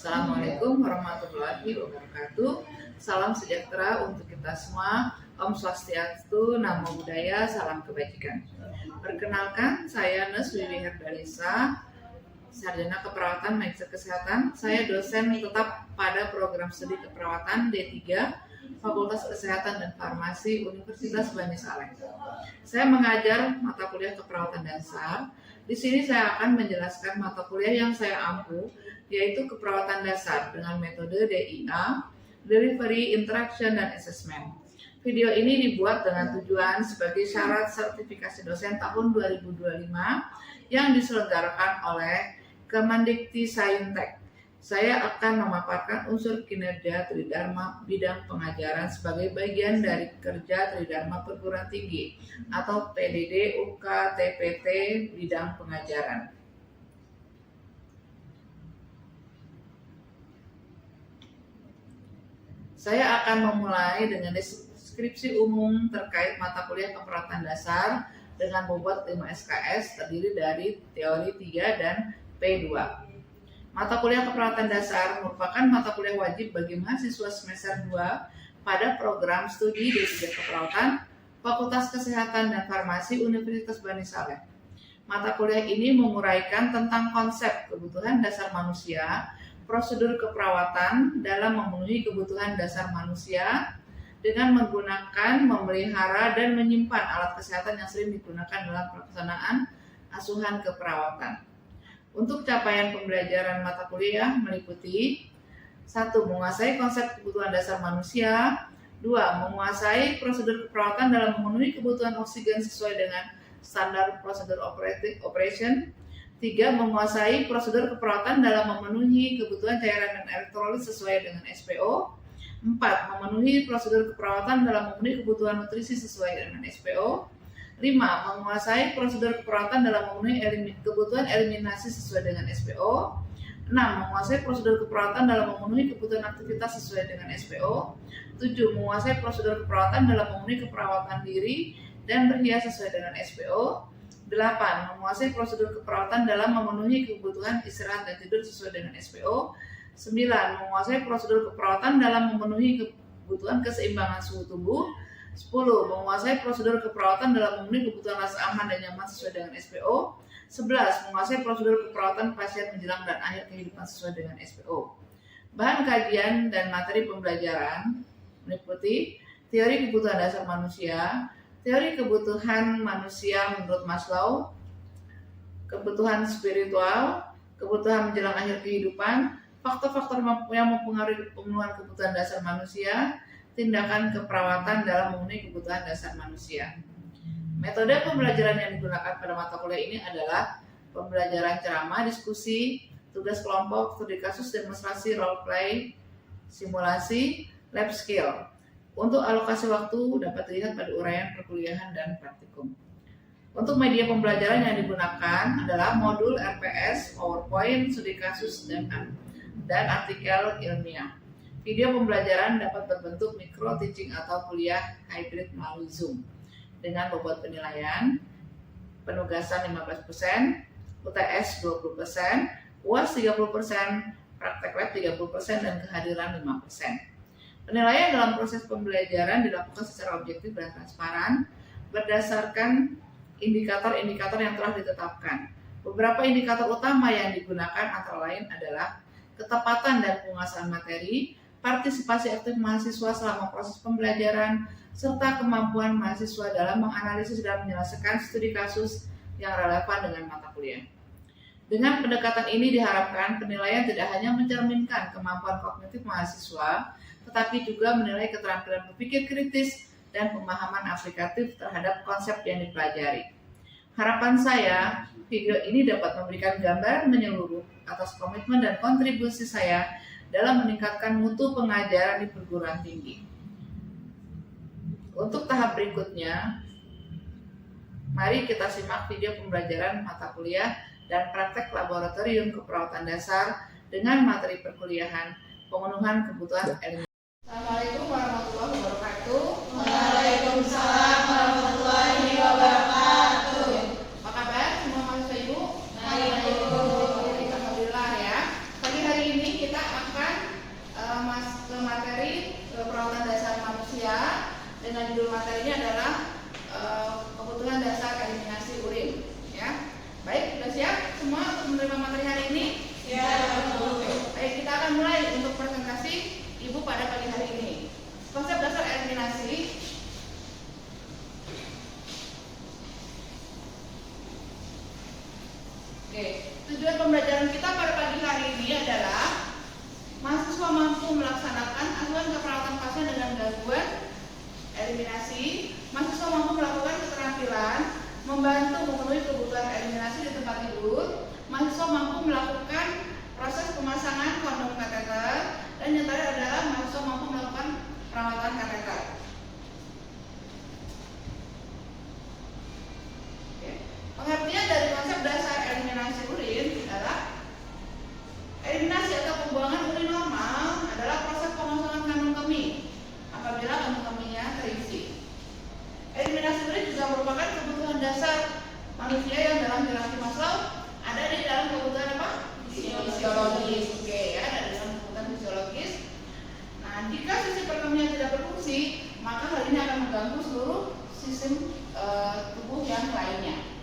Assalamualaikum warahmatullahi wabarakatuh. Salam sejahtera untuk kita semua. Om Swastiastu, Namo Buddhaya, salam kebajikan. Perkenalkan, saya Nes Wiwi Herdalisa, Sarjana Keperawatan Medis Kesehatan. Saya dosen tetap pada program studi keperawatan D3 Fakultas Kesehatan dan Farmasi Universitas Bani Saleh. Saya mengajar mata kuliah keperawatan dasar. Di sini saya akan menjelaskan mata kuliah yang saya ampu, yaitu keperawatan dasar dengan metode DIA, Delivery, Interaction, dan Assessment. Video ini dibuat dengan tujuan sebagai syarat sertifikasi dosen tahun 2025 yang diselenggarakan oleh Kemendikti-Saintek. Saya akan memaparkan unsur kinerja Tridharma bidang pengajaran sebagai bagian dari kerja Tridharma perguruan tinggi atau PDD UK TPT bidang pengajaran. Saya akan memulai dengan deskripsi umum terkait mata kuliah keperawatan dasar dengan bobot 5 SKS terdiri dari teori 3 dan P2. Mata kuliah keperawatan dasar merupakan mata kuliah wajib bagi mahasiswa semester 2 pada program studi D3 Keperawatan, Fakultas Kesehatan dan Farmasi Universitas Bani Saleh. Mata kuliah ini menguraikan tentang konsep kebutuhan dasar manusia, prosedur keperawatan dalam memenuhi kebutuhan dasar manusia dengan menggunakan, memelihara, dan menyimpan alat kesehatan yang sering digunakan dalam pelaksanaan asuhan keperawatan. Untuk capaian pembelajaran mata kuliah meliputi 1. Menguasai konsep kebutuhan dasar manusia. 2. Menguasai prosedur keperawatan dalam memenuhi kebutuhan oksigen sesuai dengan standar prosedur operation. 3. Menguasai prosedur keperawatan dalam memenuhi kebutuhan cairan dan elektrolit sesuai dengan SPO. 4. Memenuhi prosedur keperawatan dalam memenuhi kebutuhan nutrisi sesuai dengan SPO. 5. Menguasai prosedur keperawatan dalam memenuhi kebutuhan eliminasi sesuai dengan SPO. 6. Menguasai prosedur keperawatan dalam memenuhi kebutuhan aktivitas sesuai dengan SPO. 7. Menguasai prosedur keperawatan dalam memenuhi keperawatan diri dan berhias sesuai dengan SPO. 8. Menguasai prosedur keperawatan dalam memenuhi kebutuhan istirahat dan tidur sesuai dengan SPO. 9. Menguasai prosedur keperawatan dalam memenuhi kebutuhan keseimbangan suhu tubuh. 10. Menguasai prosedur keperawatan dalam memenuhi kebutuhan rasa aman dan nyaman sesuai dengan SPO. 11. Menguasai prosedur keperawatan pasien menjelang dan akhir kehidupan sesuai dengan SPO. Bahan kajian dan materi pembelajaran meliputi teori kebutuhan dasar manusia, teori kebutuhan manusia menurut Maslow, kebutuhan spiritual, kebutuhan menjelang akhir kehidupan, faktor-faktor yang mempengaruhi pemenuhan kebutuhan dasar manusia, tindakan keperawatan dalam memenuhi kebutuhan dasar manusia. Metode pembelajaran yang digunakan pada mata kuliah ini adalah pembelajaran ceramah, diskusi, tugas kelompok, studi kasus, demonstrasi, role play, simulasi, lab skill. Untuk alokasi waktu dapat dilihat pada uraian perkuliahan dan praktikum. Untuk media pembelajaran yang digunakan adalah modul RPS, PowerPoint, studi kasus, dan artikel ilmiah. Video pembelajaran dapat berbentuk micro teaching atau kuliah hybrid melalui Zoom dengan bobot penilaian, penugasan 15%, UTS 20%, UAS 30%, praktek lab 30%, dan kehadiran 5%. Penilaian dalam proses pembelajaran dilakukan secara objektif dan transparan berdasarkan indikator-indikator yang telah ditetapkan. Beberapa indikator utama yang digunakan antara lain adalah ketepatan dan penguasaan materi, partisipasi aktif mahasiswa selama proses pembelajaran, serta kemampuan mahasiswa dalam menganalisis dan menyelesaikan studi kasus yang relevan dengan mata kuliah. Dengan pendekatan ini diharapkan penilaian tidak hanya mencerminkan kemampuan kognitif mahasiswa, tetapi juga menilai keterampilan berpikir kritis dan pemahaman aplikatif terhadap konsep yang dipelajari. Harapan saya, video ini dapat memberikan gambaran menyeluruh atas komitmen dan kontribusi saya dalam meningkatkan mutu pengajaran di perguruan tinggi. Untuk tahap berikutnya, mari kita simak video pembelajaran mata kuliah dan praktek laboratorium keperawatan dasar dengan materi perkuliahan pemenuhan kebutuhan ilmiah. Assalamualaikum warahmatullahi wabarakatuh. Waalaikumsalam warahmatullahi wabarakatuh. Apa kabar semua mahasiswa Ibu? Baik, Bu. Alhamdulillah ya. Pagi hari ini kita manusia dengan judul materinya adalah kebutuhan dasar eliminasi urin. Ya, baik, sudah siap semua untuk menerima materi hari ini? Ya, Bu. Baik, kita akan mulai untuk presentasi Ibu pada pagi hari ini. Konsep dasar eliminasi. Oke, tujuan pembelajaran kita pada pagi hari ini adalah mahasiswa mampu melaksanakan asuhan keperawatan pasien dengan gangguan eliminasi. Mahasiswa mampu melakukan keterampilan membantu memenuhi kebutuhan eliminasi di tempat tidur. Mahasiswa mampu melakukan proses pemasangan kondom kateter, dan yang terakhir adalah mahasiswa mampu melakukan perawatan kateter. Pengertian dari konsep dasar eliminasi urin adalah eliminasi atau pembuangan urin normal adalah proses pengosongan kandung kemih apabila kandung kemihnya terisi. Eliminasi urin juga merupakan kebutuhan dasar manusia yang dalam hierarki Maslow ada di dalam kebutuhan apa? Fisiologis. Oke, ya, ada di dalam kebutuhan fisiologis. Nah, jika sisi perkemihan tidak berfungsi, maka hal ini akan mengganggu seluruh sistem tubuh yang lainnya.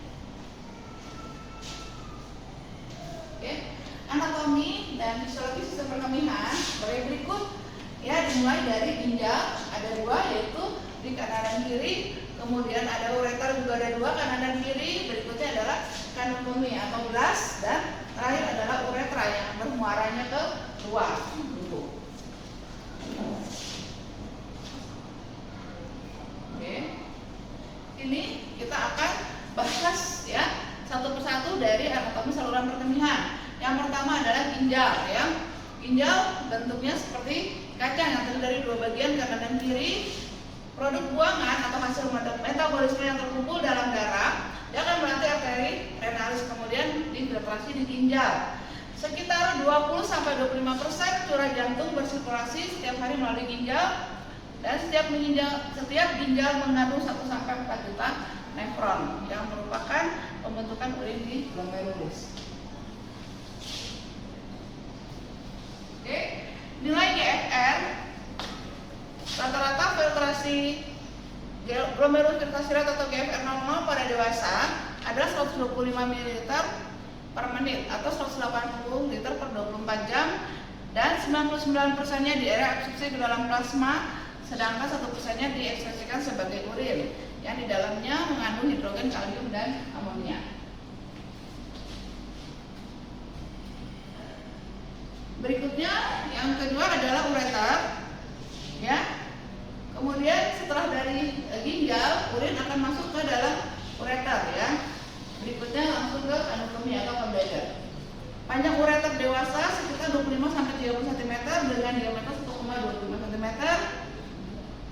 Anatomi dan fisiologi sistem perkemihan sebagai berikut, ya, dimulai dari ginjal ada dua, yaitu di kanan dan kiri, kemudian ada ureter juga ada dua, kanan dan kiri, berikutnya adalah kandung kemih atau ulas, dan terakhir adalah uretra yang bermuaranya ke luar. Oke, ini kita akan bahas, ya, satu persatu dari anatomi saluran perkemihan. Yang pertama adalah ginjal, ya. Ginjal bentuknya seperti kacang yang terdiri dari dua bagian, kanan dan kiri. Produk buangan atau hasil metabolisme yang terkumpul dalam darah, dia akan melatih arteri renalis, kemudian difiltrasi di ginjal. Sekitar 20-25% curah jantung bersirkulasi setiap hari melalui ginjal, dan setiap ginjal mengandung 1-4 juta nefron yang merupakan pembentukan urin di glomerulus. Oke, nilai GFR rata-rata filtrasi glomerulus filtrasi rate atau GFR normal pada dewasa adalah 125 ml per menit atau 180 liter per 24 jam, dan 99%-nya di area absorpsi ke dalam plasma, sedangkan 1%-nya diekspresikan sebagai urin yang di dalamnya mengandung hidrogen, kalium, dan amonia. Berikutnya yang kedua adalah ureter, ya. Kemudian setelah dari ginjal, urin akan masuk ke dalam ureter, ya. Berikutnya langsung ke kandung kemih atau bladder. Panjang ureter dewasa sekitar 25-30 cm dengan diameter 1,25 cm.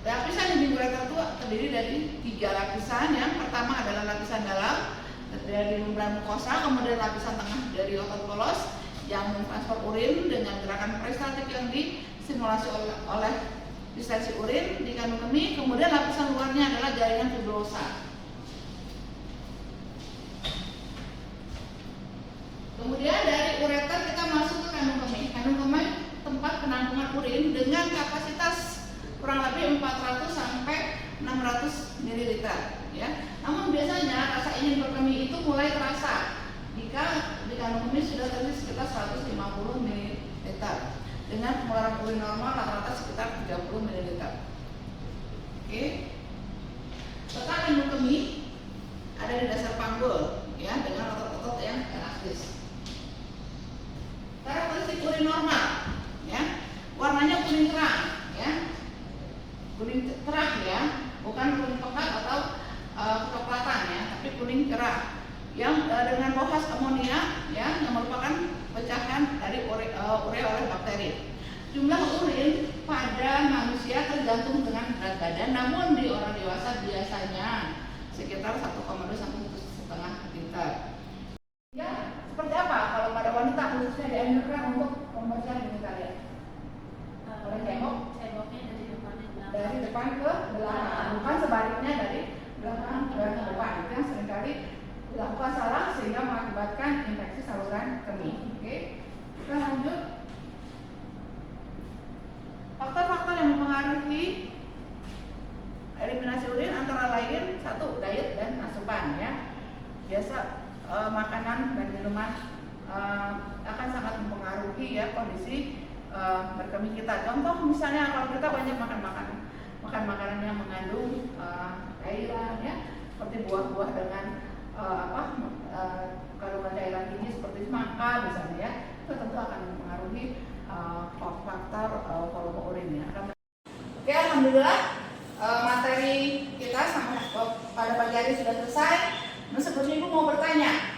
Lapisan dinding ureter itu terdiri dari 3 lapisan. Yang pertama adalah lapisan dalam dari membran mukosa, kemudian lapisan tengah dari otot polos yang mentransfer urin dengan gerakan peristaltik yang distimulasi oleh distensi urin di kandung kemih. Kemudian lapisan luarnya adalah jaringan fibrosa. Kemudian dari ureter kita masuk ke kandung kemih. Kandung kemih tempat penampungan urin dengan kapasitas kurang lebih 400 sampai 600 ml, ya. Namun biasanya rasa ingin berkemih itu mulai terasa jika di kandung kemih sudah terisi sekitar 150 ml dengan pengeluaran urin normal rata-rata sekitar 30 ml. Oke. Peta kandung kemih ada di dasar panggul, ya, dengan otot-otot yang elastis. Karakteristik urin normal, ya, warnanya kuning terang, ya, kuning cerah, ya, bukan kuning pekat atau kecoklatan, ya, tapi kuning cerah yang dengan bau khas amonia, ya, yang merupakan pecahan dari urea oleh bakteri. Jumlah urin pada manusia tergantung dengan berat badan, namun di orang dewasa biasanya sekitar 1,2 sampai 1,5 liter. Ya, seperti apa kalau pada wanita khususnya dianjurkan untuk pembersihan genital? Boleh cengoknya dari depan ke belakang, bukan sebaliknya dari belakang ke depan. Itu yang seringkali dilakukan salah sehingga mengakibatkan infeksi saluran kemih. Oke, kita lanjut. Faktor-faktor yang mempengaruhi satu diet dan asupan ya. Biasa makanan dan minuman akan sangat mempengaruhi ya kondisi berkemih kita. Contoh misalnya kalau kita banyak makan makanan yang mengandung cairan ya, seperti buah-buah dengan kandungan cairan tinggi seperti semangka misalnya ya, itu tentu akan mempengaruhi faktor volume urinnya. Oke, alhamdulillah materi kita pada pagi hari sudah selesai. Nah, sebelumnya Ibu mau bertanya,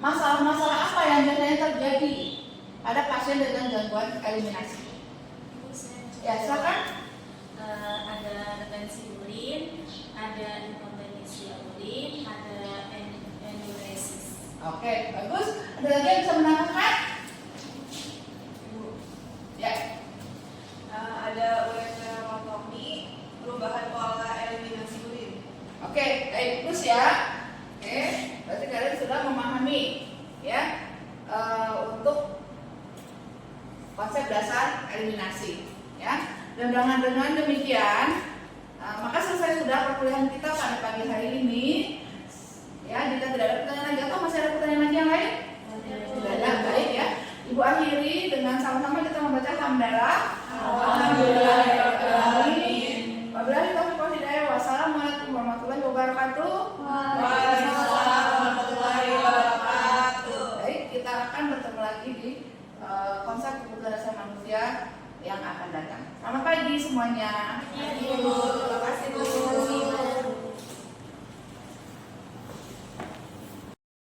masalah-masalah apa yang biasanya terjadi pada pasien dengan gangguan eliminasi? Ya, silakan. Ada retensi urin, ada inkontinensi urin, ada enuresis. Oke, bagus. Ada lagi yang bisa menambahkan? Ya. Ada ureterotomi, perubahan pola eliminasi urin. Oke, baik, terus ya. Oke, berarti kalian sudah memahami ya untuk konsep dasar eliminasi ya. Dan dengan demikian maka selesai sudah perkuliahan kita pada pagi hari ini ya. Jika tidak ada pertanyaan lagi atau masih ada pertanyaan lagi yang lain? Tidak ada, baik ya. Ibu akhiri dengan sama-sama kita membaca hamdalah. Alhamdulillahirobbilalamin. Wabillahi taufiq wal hidayah. Wassalamualaikum warahmatullahi wabarakatuh. Waalaikumsalam warahmatullahi wabarakatuh. Baik, kita akan bertemu lagi di konsep kebutuhan dasar manusia yang akan datang. Selamat pagi semuanya. Ibu, terima kasih Bu.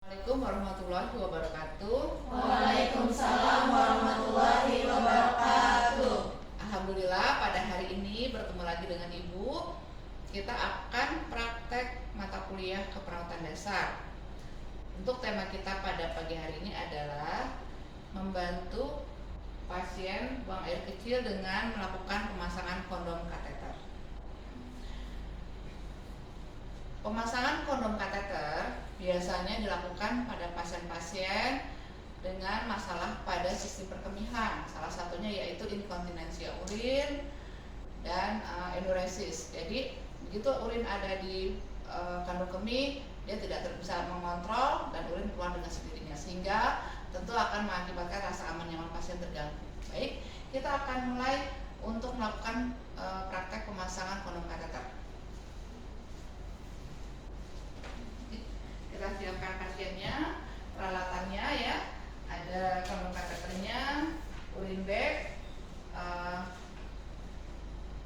Assalamualaikum warahmatullahi wabarakatuh. Waalaikumsalam warahmatullahi wabarakatuh. Alhamdulillah pada hari ini bertemu lagi dengan Ibu. Kita akan praktek mata kuliah keperawatan dasar. Untuk tema kita pada pagi hari ini adalah membantu pasien buang air kecil dengan melakukan pemasangan kondom kateter. Pemasangan kondom kateter biasanya dilakukan pada pasien-pasien dengan masalah pada sistem perkemihan. Salah satunya yaitu inkontinensi urin dan enuresis. Jadi begitu urin ada di kandung kemih, dia tidak bisa mengontrol dan urin keluar dengan sendirinya, sehingga tentu akan mengakibatkan rasa aman nyaman pasien terganggu. Baik, kita akan mulai untuk melakukan praktek pemasangan kondom kateter. Kita siapkan pasiennya, peralatannya ya. Ada kondom kateternya, urin bag,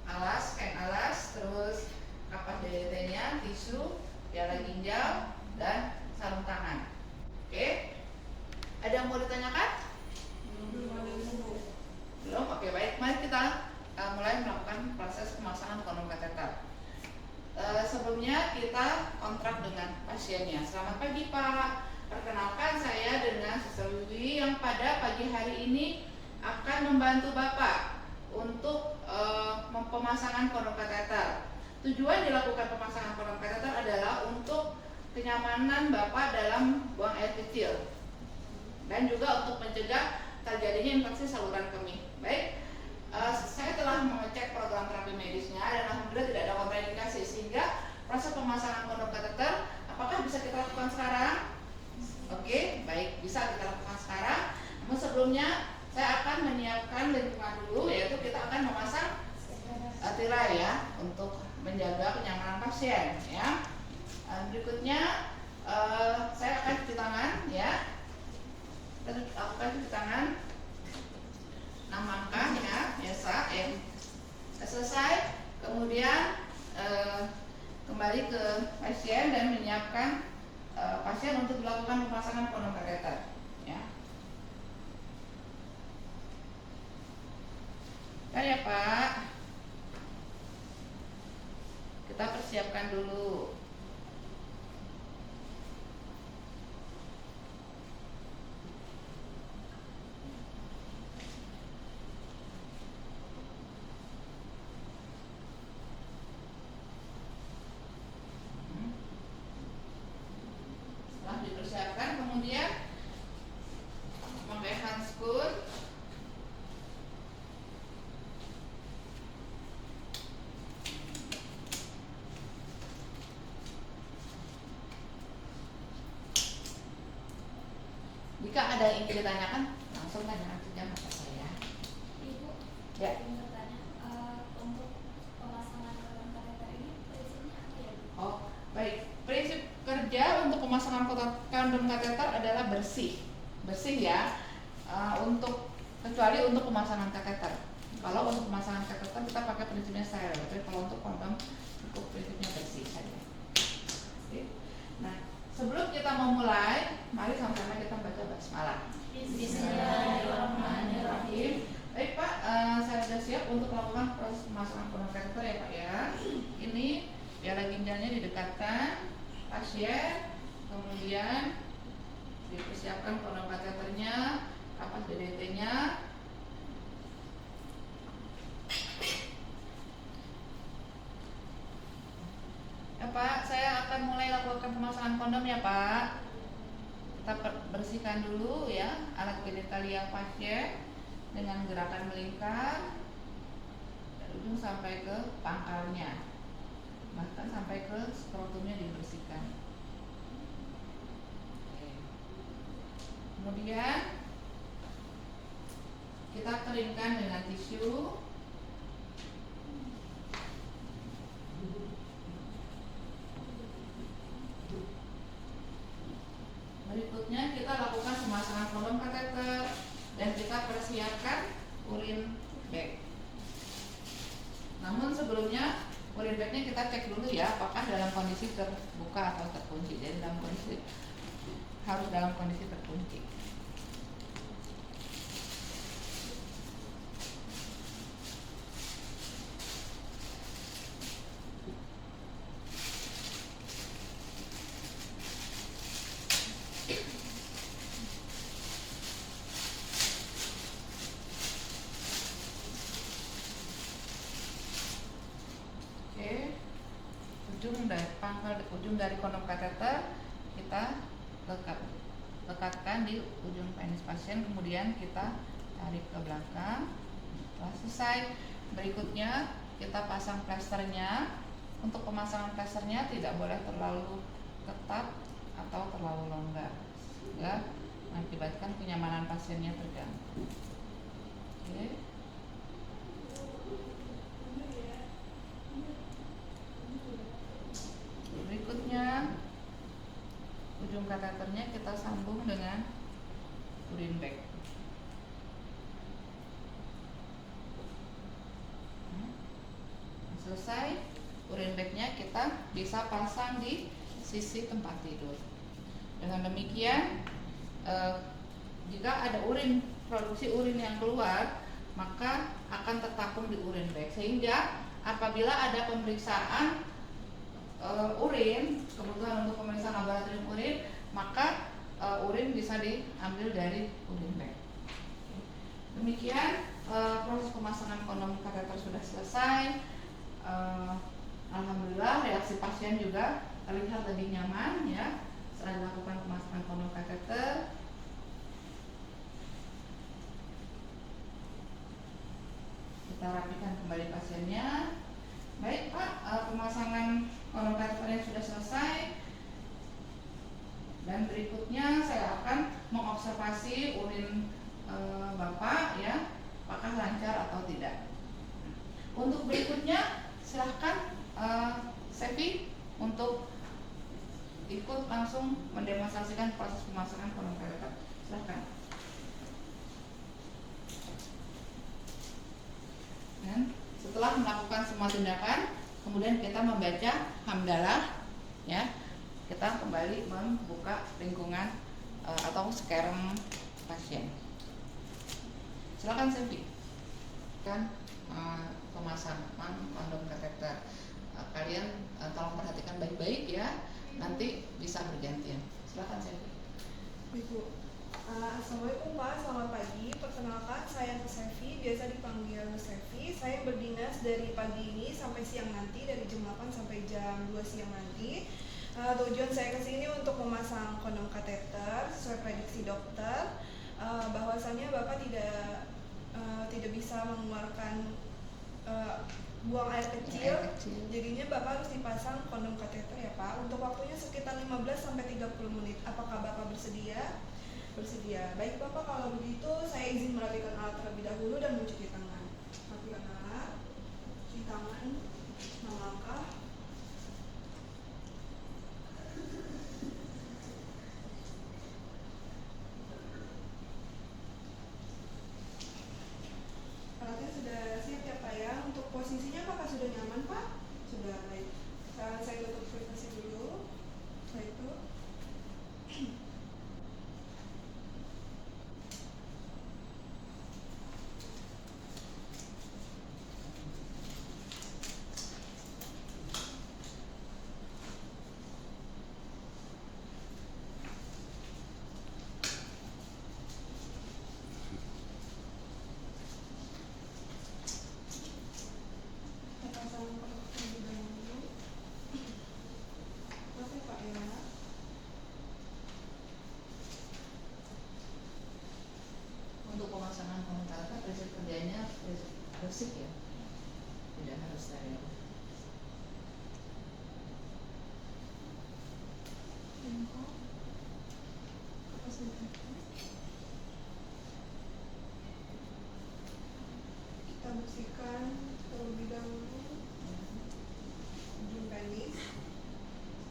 alas, kain alas, terus kapas DDT-nya, tisu, piala ginjal, dan sarung tangan. Oke. Ada yang mau ditanyakan? Belum? Oke, baik. Mari kita mulai melakukan proses pemasangan kondom kateter. Sebelumnya kita kontrak dengan pasiennya. Selamat pagi Pak. Perkenalkan saya dengan Suster Wiwi yang pada pagi hari ini akan membantu Bapak untuk pemasangan kondom kateter. Tujuan dilakukan pemasangan kondom kateter adalah untuk kenyamanan Bapak dalam buang air kecil dan juga untuk mencegah terjadinya infeksi saluran kemih. Baik, saya telah mengecek program terapi medisnya dan alhamdulillah tidak ada kontraindikasi, sehingga proses pemasangan kondom kateter apakah bisa kita lakukan sekarang? Oke, baik, bisa kita lakukan sekarang. Namun sebelumnya saya akan menyiapkan lingkungan dulu, yaitu kita akan memasang tirai ya untuk menjaga kenyamanan pasien ya. Berikutnya saya akan cuci tangan ya. Lakukan cuci tangan 6 langkah ya, biasa ya. Selesai, kemudian kembali ke pasien dan menyiapkan pasien untuk dilakukan pemasangan kondom kateter ya. Ya Pak, kita persiapkan dulu. Setelah dipersiapkan, kemudian memakai handskun. Jika ada yang ingin ditanyakan, langsung tanya aja sama saya. Ibu, Ya. ingin bertanya, untuk pemasangan kondom kateter ini prinsipnya apa ya, Bu? Oh, baik. Prinsip kerja untuk pemasangan kondom kateter adalah bersih, bersih ya. Untuk kecuali untuk pemasangan kateter. Kalau untuk pemasangan kateter kita pakai prinsipnya steril, tapi kalau untuk kondom cukup prinsipnya bersih saja. Oke. Nah, sebelum kita memulai, mari sama-sama kita baca basmalah. Bismillahirrahmanirrahim. Baik Pak, saya sudah siap untuk melakukan proses pemasangan kondom kateter ya Pak ya. Ini piala ginjalnya didekatkan pasien, kemudian dipersiapkan kondom kateternya, kapas DDT-nya. Ya Pak, saya akan mulai lakukan pemasangan kondom ya Pak. Kita bersihkan dulu ya alat genitalia pasien dengan gerakan melingkar dari ujung sampai ke pangkalnya, bahkan sampai ke skrotumnya dibersihkan. Oke. Kemudian kita keringkan dengan tisu. Berikutnya kita lakukan pemasangan kondom kateter dan kita persiapkan urin bag. Namun sebelumnya urin bagnya kita cek dulu ya apakah dalam kondisi terbuka atau terkunci. Jadi harus dalam kondisi terkunci. Ujung dari kondom kateter kita lekatkan di ujung penis pasien, kemudian kita tarik ke belakang. Setelah selesai, berikutnya kita pasang plasternya. Untuk pemasangan plasternya tidak boleh terlalu ketat atau terlalu longgar sehingga mengakibatkan kenyamanan pasiennya terganggu. Oke. Berikutnya ujung kateternya kita sambung dengan urin bag. Selesai, urin bagnya kita bisa pasang di sisi tempat tidur. Dengan demikian, jika ada produksi urin yang keluar, maka akan tertampung di urin bag, sehingga apabila ada pemeriksaan urin, kebutuhan untuk pemeriksaan laboratorium urin, maka urin bisa diambil dari urin bag. Demikian proses pemasangan kondom kateter sudah selesai. Alhamdulillah reaksi pasien juga terlihat lebih nyaman ya setelah dilakukan pemasangan kondom kateter. Kita rapikan kembali pasiennya. Baik Pak, pemasangan kondom kateternya sudah selesai. Dan berikutnya saya akan mengobservasi urin Bapak ya, apakah lancar atau tidak. Untuk berikutnya silahkan Sevi untuk ikut langsung mendemonstrasikan proses pemasangan kondom kateter. Silahkan. Dan setelah melakukan semua tindakan, kemudian kita membaca hamdalah, ya, kita kembali membuka lingkungan atau skerm pasien. Silakan Sevi. Kan pemasangan kondom kateter. Kalian tolong perhatikan baik-baik ya. Nanti bisa bergantian. Silakan Sevi. Ibu, Assalamualaikum Pak, selamat pagi. Perkenalkan saya Sevi, biasa dipanggil Sevi. Saya berdinas dari pagi ini sampai siang nanti, dari jam 8 sampai jam 2 siang nanti. Tujuan saya ke sini untuk memasang kondom kateter sesuai prediksi dokter. Bahwasannya Bapak tidak bisa mengeluarkan buang air kecil. Jadinya Bapak harus dipasang kondom kateter ya Pak. Untuk waktunya sekitar 15 sampai 30 menit. Apakah Bapak bersedia? Bersedia. Baik Bapak, kalau begitu saya izin merapikan alat terlebih dahulu dan mencuci tangan. Rapikan alat, cuci tangan, melangkah. Alatnya sudah siap ya Pak ya. Untuk posisinya apakah sudah nyaman Pak? Sudah, baik. Saya tutup privasi dulu. Setelah itu kita pasang terlebih dahulu. Maaf ya Pak ya. Untuk pemasangan komentar prinsip kerjanya bersih ya, tidak harus steril. Info. Kapasitas. Kita bersihkan terlebih dahulu ujung penis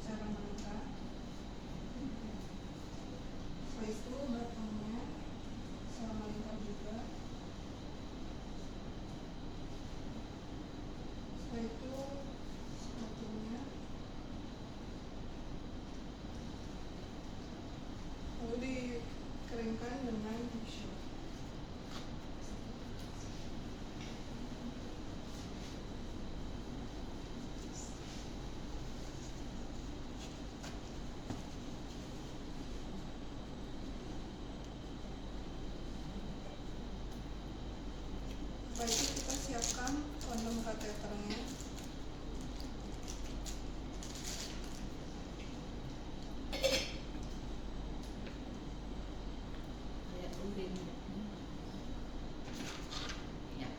secara merata. Setelah itu batangnya sama lingkar juga. Setelah itu sepatunya, lalu dikeringkan dengan tisu. Setelah itu kita siapkan kondom kateternya. Kayak urin. Ya,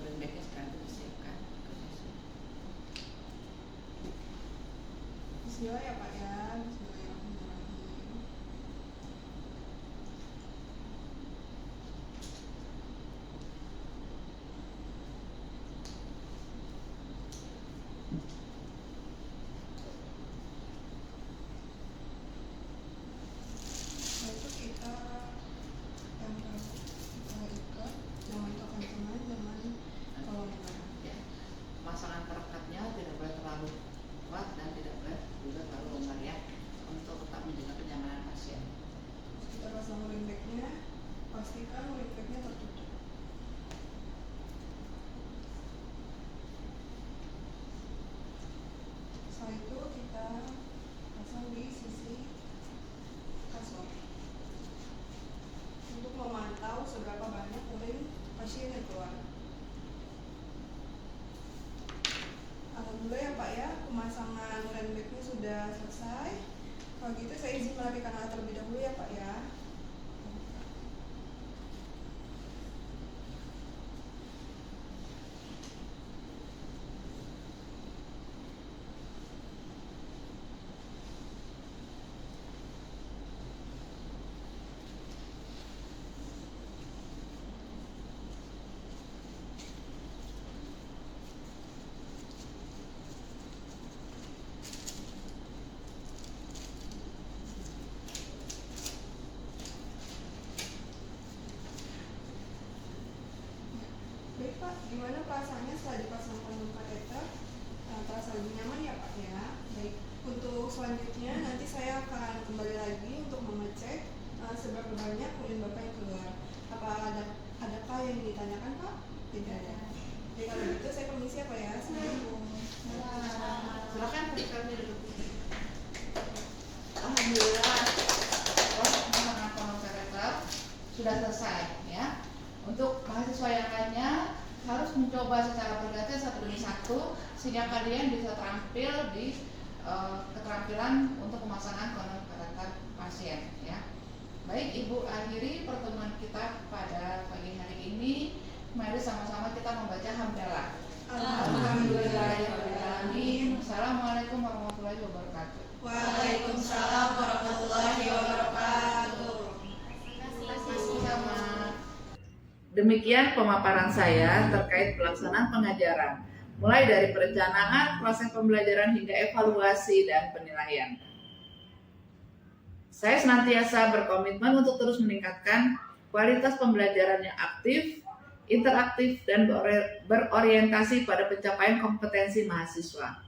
urin bagnya sekarang itu disiapkan. Bismillah ya Pak ya. Bismillahirrahmanirrahim. Setelah itu kita tempel, kita ikat, jangan kekencangan, jangan terlalu lama. Ya, pemasangan perekatnya tidak boleh terlalu kuat dan tidak boleh juga terlalu longgar ya, untuk tetap menjaga kenyamanan pasien. Kita pasang urin bagnya, pastikan urin bagnya tertutup. Setelah itu kita pasang di sisi kasur untuk memantau seberapa banyak urin pasien yang keluar. Alhamdulillah ya Pak ya, pemasangan urin bagnya sudah selesai. Kalau gitu saya izin merapikan alat terlebih dahulu ya Pak ya. Baik Pak, gimana perasaannya setelah dipasang kondom kateter? Terasa lebih nyaman ya Pak ya? Baik, untuk selanjutnya nanti saya akan kembali lagi untuk mengecek seberapa banyak urin Bapak yang keluar. Adakah yang ditanyakan Pak? Tidak ada. Jadi kalau gitu saya permisi ya Pak ya. Assalamualaikum. Silakan kami duduk. Alhamdulillah, proses pemasangan kondom kateter sudah selesai ya. Untuk mahasiswa yang lainnya harus mencoba secara bergantian satu demi satu sehingga kalian bisa terampil di keterampilan untuk pemasangan kondom kateter pasien ya. Baik, Ibu akhiri pertemuan kita pada pagi hari ini. Mari sama-sama kita membaca hamdalah. Alhamdulillahirobbilalamin. Assalamualaikum warahmatullahi wabarakatuh. Waalaikumsalam warahmatullahi wabarakatuh. Demikian pemaparan saya terkait pelaksanaan pengajaran, mulai dari perencanaan, proses pembelajaran hingga evaluasi dan penilaian. Saya senantiasa berkomitmen untuk terus meningkatkan kualitas pembelajaran yang aktif, interaktif, dan berorientasi pada pencapaian kompetensi mahasiswa.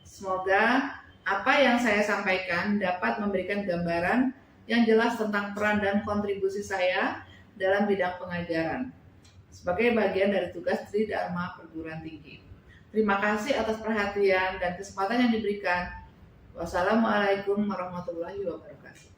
Semoga apa yang saya sampaikan dapat memberikan gambaran yang jelas tentang peran dan kontribusi saya dalam bidang pengajaran sebagai bagian dari tugas Tridharma Perguruan Tinggi. Terima kasih atas perhatian dan kesempatan yang diberikan. Wassalamualaikum warahmatullahi wabarakatuh.